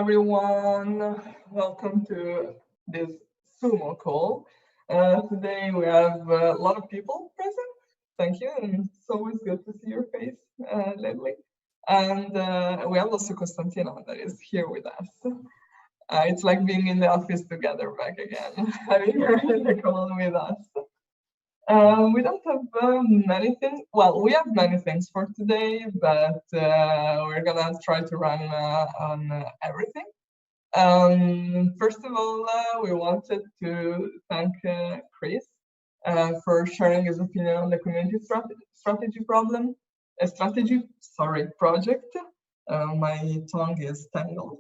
Everyone, welcome to this SUMO call. Today we have a lot of people present. Thank you, and it's always good to see your face lately. And we have also Constantina that is here with us. It's like being in the office together back again, having her in the call with us. We don't have many things. Well, we have many things for today, but we're gonna try to run on everything. First of all, we wanted to thank Chris for sharing his opinion on the community strategy project. My tongue is tangled.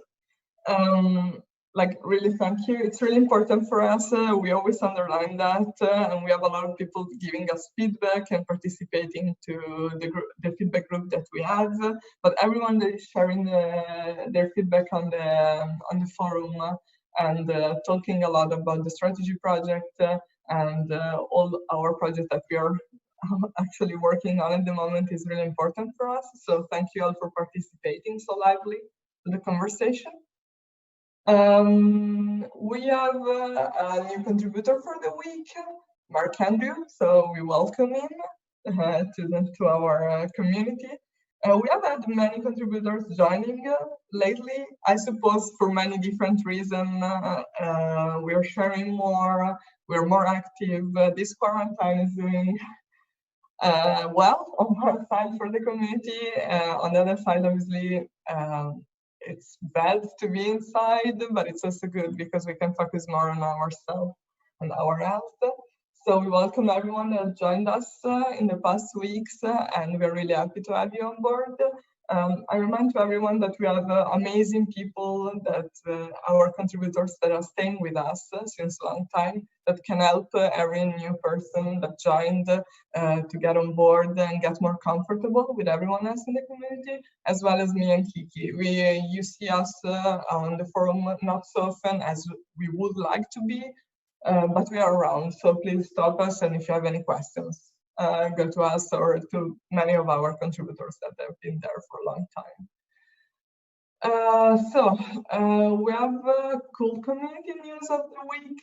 Really thank you. It's really important for us. We always underline that, and we have a lot of people giving us feedback and participating to the feedback group that we have. But everyone that is sharing their feedback on the forum and talking a lot about the strategy project and all our projects that we are actually working on at the moment is really important for us. So thank you all for participating so lively to the conversation. We have a new contributor for the week, Mark Andrew, so we welcome him to our community. We have had many contributors joining lately, I suppose for many different reasons. We are sharing more, we're more active. This quarantine is doing well on one side for the community. On the other side, obviously, it's bad to be inside, but it's also good because we can focus more on ourselves and our health. So we welcome everyone that joined us in the past weeks, and we're really happy to have you on board. I remind to everyone that we have amazing people, that our contributors that are staying with us since a long time, that can help every new person that joined to get on board and get more comfortable with everyone else in the community, as well as me and Kiki. You see us on the forum not so often as we would like to be, but we are around, so please stop us, and if you have any questions, go to us or to many of our contributors that have been there for a long time. We have cool community news of the week.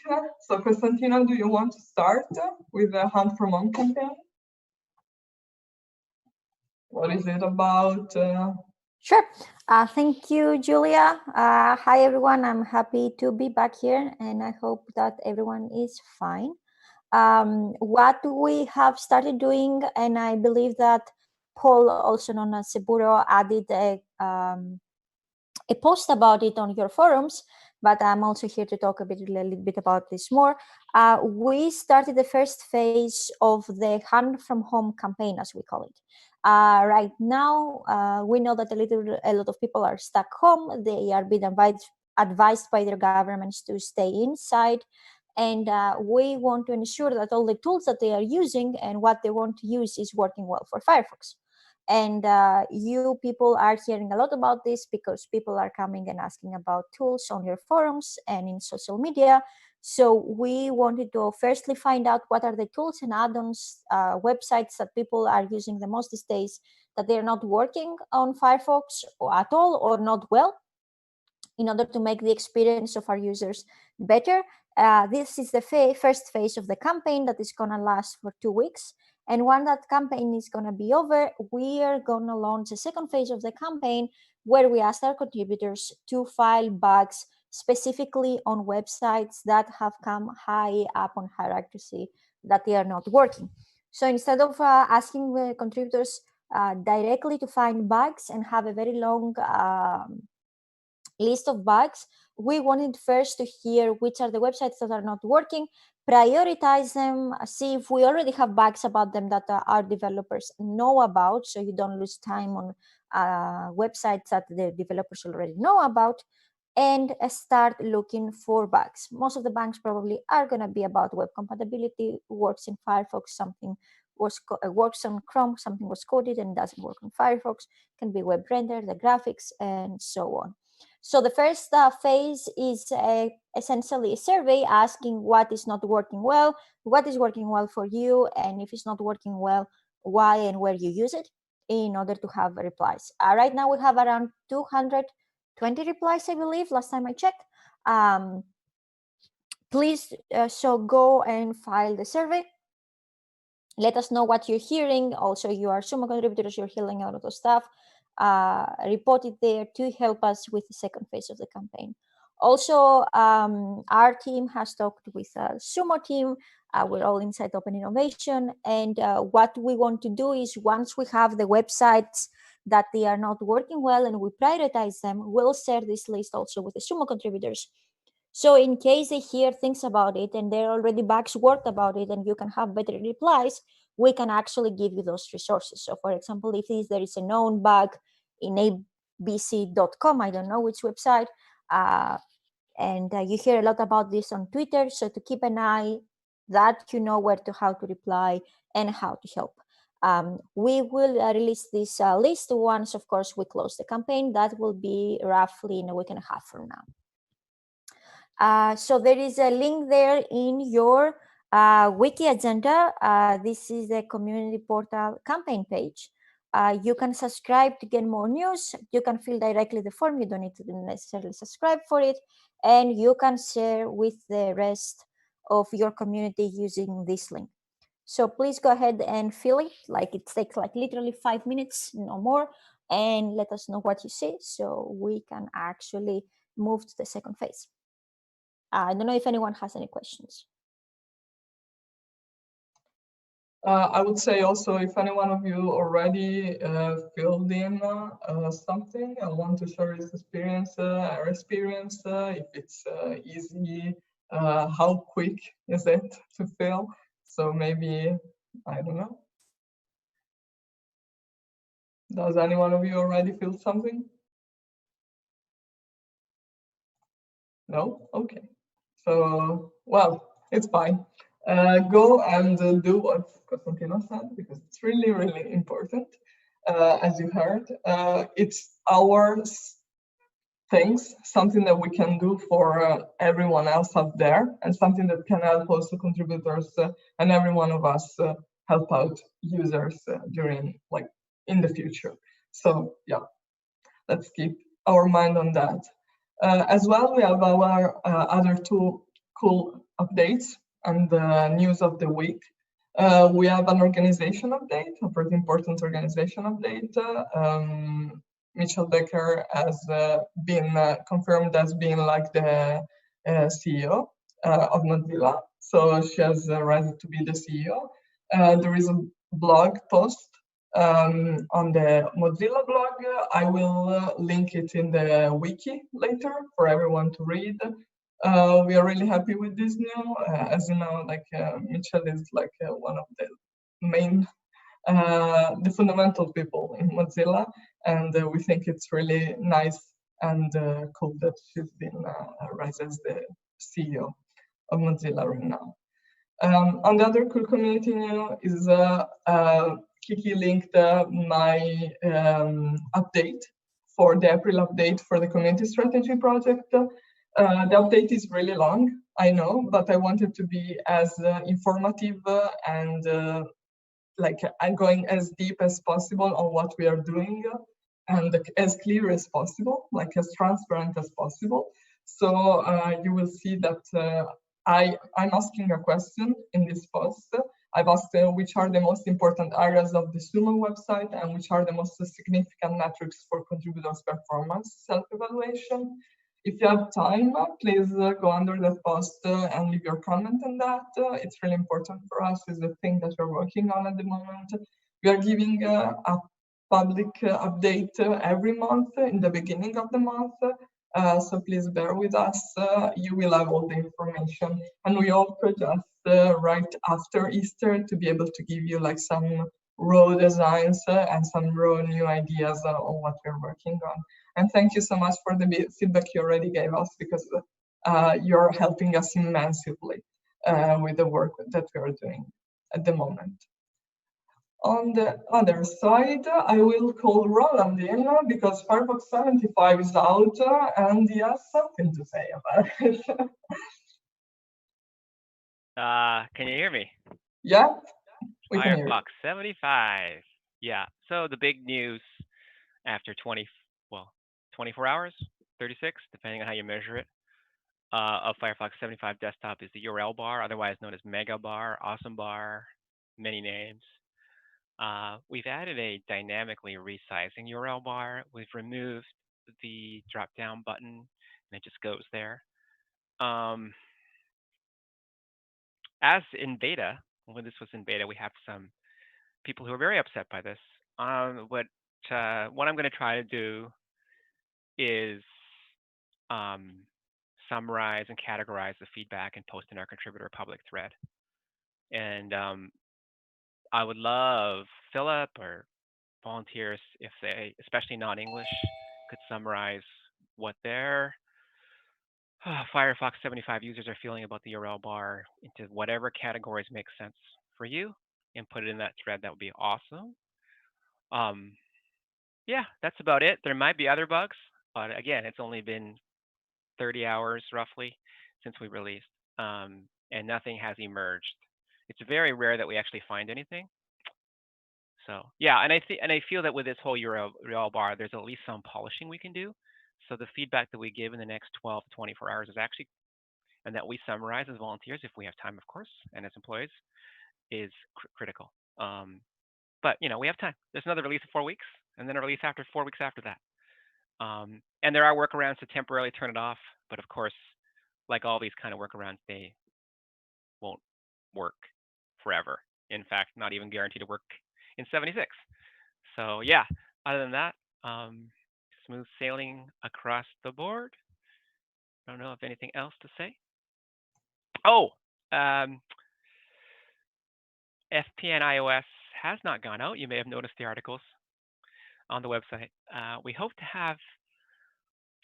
So Constantina, do you want to start with the Hunt for Monk campaign? What is it about? Sure. Thank you, Julia. Hi, everyone. I'm happy to be back here, and I hope that everyone is fine. What we have started doing, and I believe that Paul, also known as Seburo, added a post about it on your forums, but I'm also here to talk a little bit about this more. We started the first phase of the Hunt from Home campaign, as we call it. Right now, we know that a lot of people are stuck home. They are being advised by their governments to stay inside. And we want to ensure that all the tools that they are using and what they want to use is working well for Firefox. And you people are hearing a lot about this because people are coming and asking about tools on your forums and in social media. So we wanted to firstly find out what are the tools and add-ons, websites that people are using the most these days, that they're not working on Firefox at all or not well, in order to make the experience of our users better. This is the first phase of the campaign that is going to last for 2 weeks. And when that campaign is going to be over, we are going to launch a second phase of the campaign where we ask our contributors to file bugs specifically on websites that have come high up on hierarchy, that they are not working. So instead of asking the contributors directly to find bugs and have a very long list of bugs, we wanted first to hear which are the websites that are not working, prioritize them, see if we already have bugs about them that our developers know about, so you don't lose time on websites that the developers already know about, and start looking for bugs. Most of the bugs probably are going to be about web compatibility, works in Firefox, something works on Chrome, something was coded and doesn't work on Firefox, can be web render, the graphics, and so on. So the first phase is essentially a survey asking what is not working well, what is working well for you, and if it's not working well, why and where you use it, in order to have replies. Right now we have around 200 20 replies, I believe, last time I checked. Please, so go and file the survey. Let us know what you're hearing. Also, you are SUMO contributors, you're hearing a lot of stuff. Report it there to help us with the second phase of the campaign. Also, our team has talked with a SUMO team. We're all inside Open Innovation. And what we want to do is once we have the websites that they are not working well and we prioritize them, we'll share this list also with the SUMO contributors. So in case they hear things about it and there are already bugs worked about it and you can have better replies, we can actually give you those resources. So for example, if there is a known bug in abc.com, I don't know which website, and you hear a lot about this on Twitter, so to keep an eye that you know how to reply and how to help. We will release this list once, of course, we close the campaign. That will be roughly in a week and a half from now. So there is a link there in your wiki agenda. This is the community portal campaign page. You can subscribe to get more news. You can fill directly the form. You don't need to necessarily subscribe for it. And you can share with the rest of your community using this link. So please go ahead and fill it. Like it takes like literally 5 minutes, no more. And let us know what you see so we can actually move to the second phase. I don't know if anyone has any questions. I would say also, if any one of you already filled in something and want to share his experience, if it's easy, how quick is it to fill? So maybe, I don't know. Does any one of you already fill something? No? Okay. So, well, it's fine. Go and do what Costantino said, because it's really, really important. As you heard, it's our things, something that we can do for everyone else out there, and something that can help also contributors and every one of us help out users during, like, in the future. So yeah, let's keep our mind on that. As well, we have our other two cool updates and the news of the week. We have an organization update, a pretty important organization update. Mitchell Becker has been confirmed as being like the CEO of Mozilla. So she has ready to be the CEO. There is a blog post on the Mozilla blog. I will link it in the wiki later for everyone to read. We are really happy with this new, as you know, like Mitchell is like one of the main, the fundamental people in Mozilla, and we think it's really nice and cool that she's been raised as the CEO of Mozilla right now. On the other cool community new is Kiki linked my update for the April update for the community strategy project. The update is really long, I know, but I wanted to be as informative and like I'm going as deep as possible on what we are doing and as clear as possible, like as transparent as possible. So you will see that I'm asking a question in this post. I've asked which are the most important areas of the SUMO website and which are the most significant metrics for contributors' performance self-evaluation. If you have time, please go under that post and leave your comment on that. It's really important for us. It's the thing that we're working on at the moment. We are giving a public update every month in the beginning of the month. So please bear with us. You will have all the information. And we hope just right after Easter to be able to give you like some raw designs and some raw new ideas on what we're working on. And thank you so much for the feedback you already gave us, because you're helping us immensely with the work that we are doing at the moment. On the other side, I will call Roland in because Firefox 75 is out and he has something to say about it. Can you hear me? Yeah, we can hear you. Firefox 75. Yeah. So the big news after 24 hours, 36, depending on how you measure it, of Firefox 75 desktop is the URL bar, otherwise known as mega bar, awesome bar, many names. We've added a dynamically resizing URL bar. We've removed the drop-down button, and it just goes there. As in beta, when this was in beta, we have some people who are very upset by this. What I'm going to try to do is summarize and categorize the feedback and post in our contributor public thread. And I would love Philip or volunteers, if they, especially non-English, could summarize what their Firefox 75 users are feeling about the URL bar into whatever categories make sense for you, and put it in that thread. That would be awesome. Yeah, that's about it. There might be other bugs, but again, it's only been 30 hours roughly since we released, and nothing has emerged. It's very rare that we actually find anything. So yeah, and I feel that with this whole URL bar, there's at least some polishing we can do. So the feedback that we give in the next 12 to 24 hours is actually, and that we summarize as volunteers if we have time, of course, and as employees, is critical. But you know, we have time. There's another release in 4 weeks, and then a release after 4 weeks after that. And there are workarounds to temporarily turn it off, but of course, like all these kind of workarounds, they won't work forever. In fact, not even guaranteed to work in 76. So yeah, other than that, smooth sailing across the board. I don't know if anything else to say. Oh, FPN iOS has not gone out. You may have noticed the articles on the website. We hope to have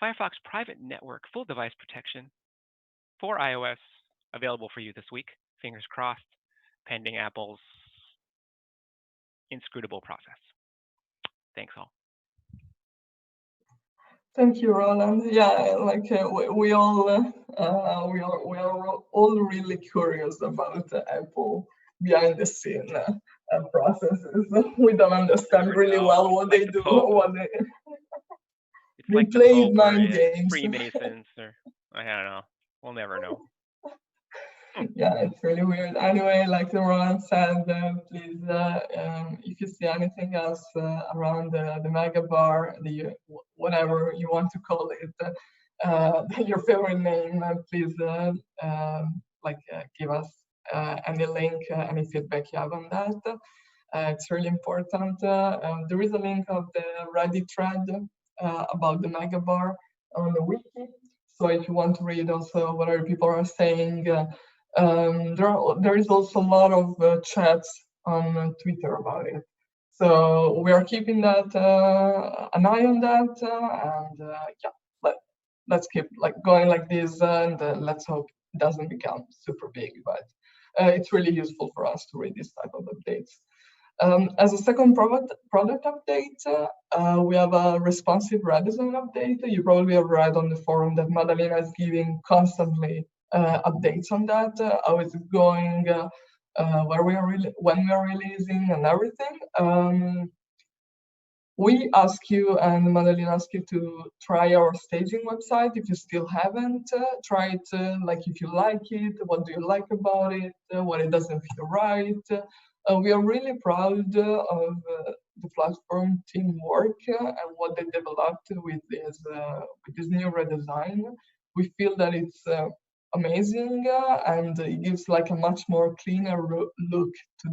Firefox private network full device protection for iOS available for you this week. Fingers crossed, pending Apple's inscrutable process. Thanks all. Thank you, Roland. Yeah, like we are all really curious about Apple behind the scene processes. We don't understand really well what they do. It's they like play the mind games. Freemasons, or I don't know. We'll never know. Yeah, it's really weird. Anyway, like Roland said, please, if you see anything else around the mega bar, the whatever you want to call it, your favorite name, please give us any link, any feedback you have on that. It's really important. There is a link of the Reddit thread about the mega bar on the wiki. So if you want to read also what other people are saying, there is also a lot of chats on Twitter about it. So we are keeping that an eye on that, and yeah, let's keep going like this, and let's hope it doesn't become super big. But it's really useful for us to read this type of updates. As a second product update, we have a responsive redesign update. You probably have read on the forum that Madalena is giving constantly updates on that, how it's going, when we are releasing, and everything. We ask you, and Madalena asked you to try our staging website if you still haven't. Try it, like if you like it, what do you like about it, what it doesn't feel right. We are really proud of the platform teamwork and what they developed with this new redesign. We feel that it's amazing, and it gives like a much more cleaner look to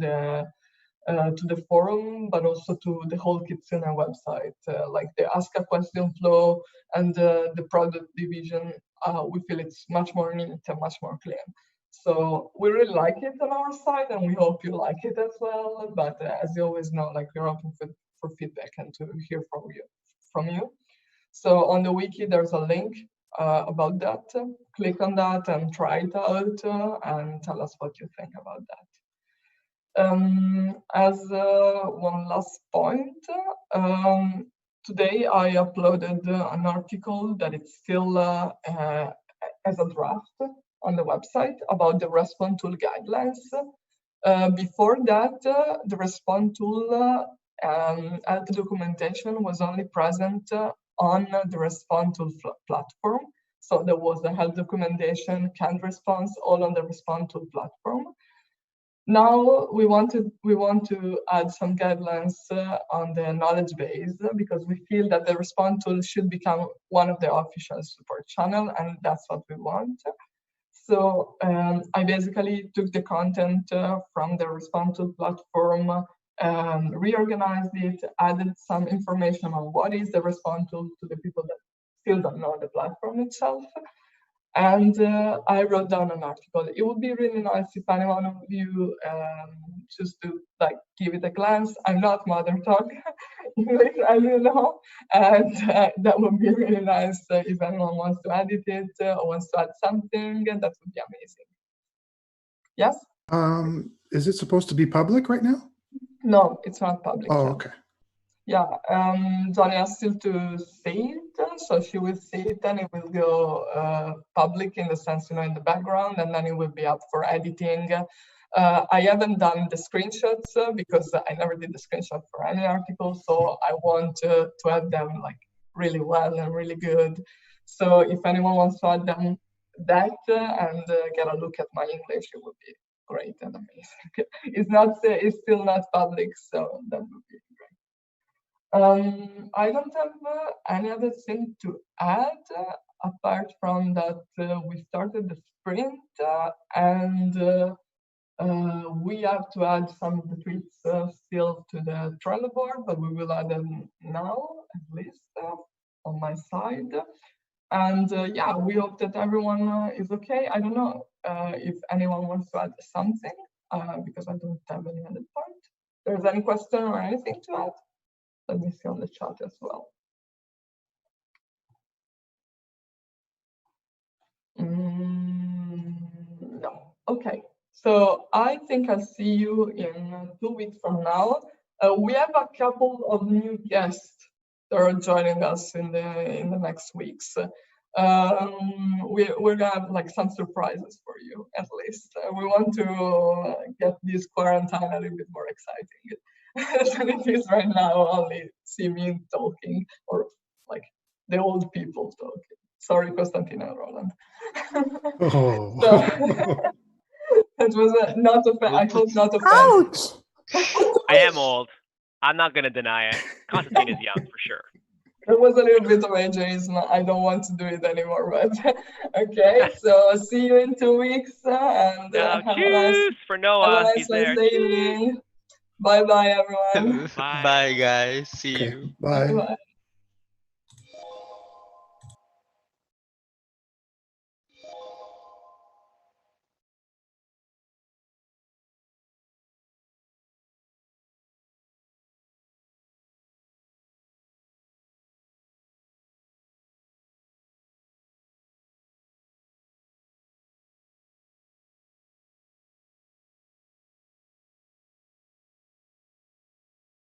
the forum, but also to the whole Kitsune website. Like the Ask a Question flow and the product division, we feel it's much more neat and much more clean. So we really like it on our side, and we hope you like it as well. But as you always know, like we're open for feedback and to hear from you. So on the wiki, there's a link about that. Click on that and try it out, and tell us what you think about that. As one last point, today I uploaded an article that it's still as a draft on the website about the Respond tool guidelines. Before that, the Respond tool and the documentation was only present on the Respond Tool platform. So there was a help documentation, canned response, all on the Respond Tool platform. Now we want to add some guidelines on the knowledge base, because we feel that the Respond Tool should become one of the official support channel, and that's what we want. So I basically took the content from the Respond Tool platform, reorganized it, added some information on what is the Respond Tool to the people that still don't know the platform itself. And I wrote down an article. It would be really nice if anyone of you just to give it a glance. I'm not mother tongue English, as you know, and that would be really nice if anyone wants to edit it or wants to add something. That would be amazing. Yes. Is it supposed to be public right now? No, it's not public. Oh, yet. okay. Yeah, Johnny has still to see it, so she will see it, and it will go public in the sense, in the background, and then it will be up for editing. I haven't done the screenshots because I never did the screenshot for any article, so I want to have them really well and really good. So if anyone wants to add them and get a look at my English, it would be great and amazing. It's still not public, so that would be great. I don't have any other thing to add apart from that we started the sprint and we have to add some of the tweets still to the Trello board, but we will add them now, at least on my side. And yeah, we hope that everyone is okay. I don't know if anyone wants to add something because I don't have any other point. If there's any question or anything to add? Let me see on the chat as well. No. Okay. So I think I'll see you in 2 weeks from now. We have a couple of new guests that are joining us in the next weeks. We're gonna have some surprises for you, at least. We want to get this quarantine a little bit more exciting than it is right now. Only see me talking, or the old people talking. Sorry, Constantina and Roland. Oh. It was not I hope not offensive. Ouch! I am old. I'm not going to deny it. Constantine is young for sure. It was a little bit of ageism. I don't want to do it anymore, but okay. So see you in 2 weeks, and have cheers for Noah. a He's nice there. evening. Bye bye, everyone. Bye. Bye, guys. See Okay, you. bye. Bye.